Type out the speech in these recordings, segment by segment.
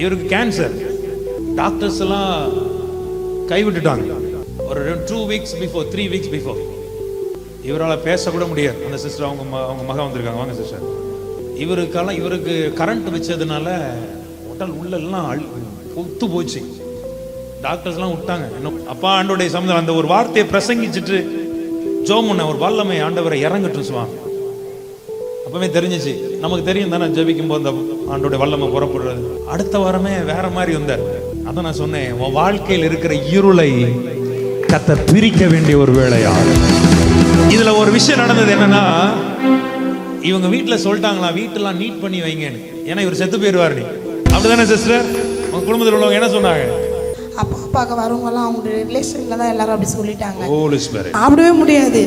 இவருக்கு cancer. Doctors எல்லாம் கைவிட்டுட்டாங்க. ஒரு 2 வீக்ஸ் பிஃபோர் 3 வீக்ஸ் பிஃபோர் இவரால் பேசக்கூட முடியாது. அந்த சிஸ்டர் அவங்க மகன் வந்திருக்காங்க. வாங்க சிஸ்டர். இவருக்கு கரண்ட் வச்சதுனால உடல் உள்ளெல்லாம் பொத்து போச்சு. டாக்டர்ஸ் எல்லாம் விட்டாங்க. இன்னும் அப்பா ஆண்டோடைய சமுதாயம் அந்த ஒரு வார்த்தையை பிரசங்கிச்சுட்டு ஜோமுன்ன ஒரு வல்லமை ஆண்டவரை இறங்கட்டும் சுவாமி. அப்பவே தெரிஞ்சிச்சு. நமக்கு தெரியும் தானே ஜெபிக்கும் போது அந்த ஆண்டோடைய வல்லமை புறப்படுறது. அடுத்த வாரமே வேற மாதிரி வந்தார். அதான் நான் சொன்னேன், உன் வாழ்க்கையில் இருக்கிற இருளை கர்த்தர் பிரிக்க வேண்டிய ஒரு வேளையா. இதுல ஒரு விஷயம் நடந்தது என்னன்னா, இவங்க வீட்டுல சொல்லிட்டாங்களா வீட்டெல்லாம் நீட் பண்ணி வைங்கன்னு. ஏன்னா இவர் செத்து போயிடுவார். நீ அப்படிதானே சிஸ்டர்? உங்க குடும்பத்தில் உள்ளவங்க என்ன சொன்னாங்க? அப்பா பார்க்க வரவங்கலாம் அவங்களுடைய ரிலேஷன்ல தான் எல்லாரும் அப்படி சொல்லிட்டாங்க. சாப்பிடவே முடியாது.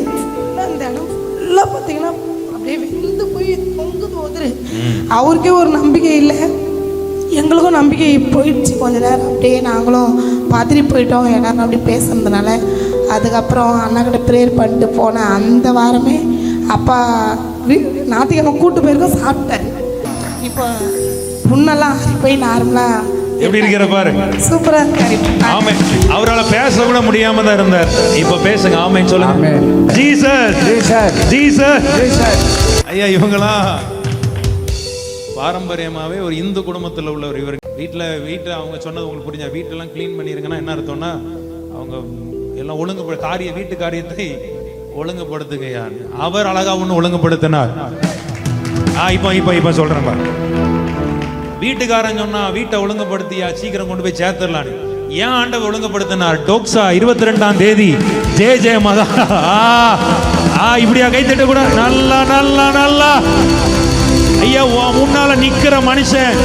அந்த இடம் ஃபுல்லாக பார்த்தீங்கன்னா அப்படியே வெந்து போய் தொங்குது போதுரு. அவருக்கே ஒரு நம்பிக்கை இல்லை, எங்களுக்கும் நம்பிக்கை போயிடுச்சு. கொஞ்ச நேரம் அப்படியே நாங்களும் பதறி போயிட்டோம் எல்லாரும் அப்படி பேசுனதுனால. அதுக்கப்புறம் அண்ணாக்கிட்ட ப்ரேயர் பண்ணிட்டு போனேன். அந்த வாரமே அப்பா ஞாயிற்றுக்கிழமை கூட்டு போயிருக்கோம், சாப்பிட்டாரு. இப்போ புண்ணெல்லாம் போய் நார்மலாக எப்படி இருக்கிற பாரு, சூப்பரா இருக்காரு. ஆமே. அவரால் பேச கூட முடியாம தான் இருந்தார். இப்ப பேசுங்க. ஆமென் சொல்லுங்க. Jesus Jesus Jesus Jesus. ஐயா இவங்களாம் பாரம்பரியமாவே ஒரு இந்து குடும்பத்தில் உள்ளவர். இவர் வீட்டில் அவங்க சொன்னது உங்களுக்கு புரிஞ்சா, வீட்டெல்லாம் கிளீன் பண்ணிருங்கன்னா என்ன அர்த்தம்னா அவங்க எல்லாம் வீட்டு காரியத்தை ஒழுங்குபடுத்துங்க. அவர் அழகா ஒண்ணு ஒழுங்குபடுத்தினார். இப்ப சொல்றேன் பாரு. வீட்டுக்காரன் சொன்னா வீட்டை ஒழுங்குபடுத்தியா சீக்கிரம் கொண்டு போய் சேர்த்துடலாம். ஏன் ஆண்டவர் ஒழுங்குபடுத்தினார்? டோக்ஸா 22ஆம் தேதி ஜெய மகா. இப்படியா கை தட்ட கூட. நல்லா நல்லா நல்லா. ஐயா முன்னால நிக்கிற மனுஷன்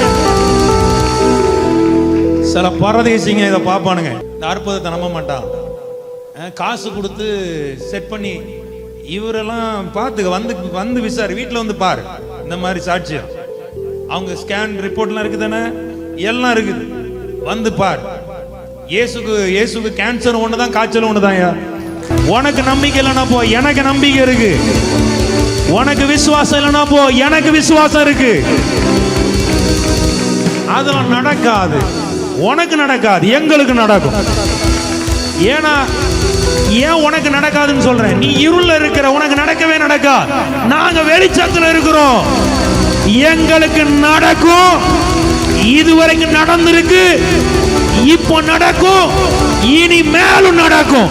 சில பரதேசிங்க இதை பார்ப்பானுங்க. இந்த அற்புதத்தை நம்ப மாட்டான். காசு கொடுத்து செட் பண்ணி இவரெல்லாம் பார்த்துக்க வந்து விசாரி. வீட்டில் வந்து பாரு. இந்த மாதிரி சாட்சியம் அவங்க ஸ்கேன் ரிப்போர்ட்லாம் இருக்குது தானே, எல்லாம் இருக்குது. வந்து பார். இயேசுக்கு கேன்சர் ஒண்ணுதான், காய்ச்சல் ஒண்ணுதான். உனக்கு நம்பிக்கை இல்லைன்னா போ, எனக்கு நம்பிக்கை இருக்கு. உனக்கு விசுவாசம் இல்லைன்னா போ, எனக்கு விசுவாசம் இருக்கு. அதெல்லாம் நடக்காது. உனக்கு நடக்காது, எங்களுக்கு நடக்கும். ஏன் உனக்கு நடக்காதுன்னு சொல்றேன்? நீ இருள இருக்கிற, உனக்கு நடக்கவே நடக்காது. நாங்க வெளிச்சத்துல இருக்கிறோம், எங்களுக்கு நடக்கும். இதுவரைக்கும் நடந்திருக்கு, இப்போ நடக்கும், இனி மேலும் நடக்கும்.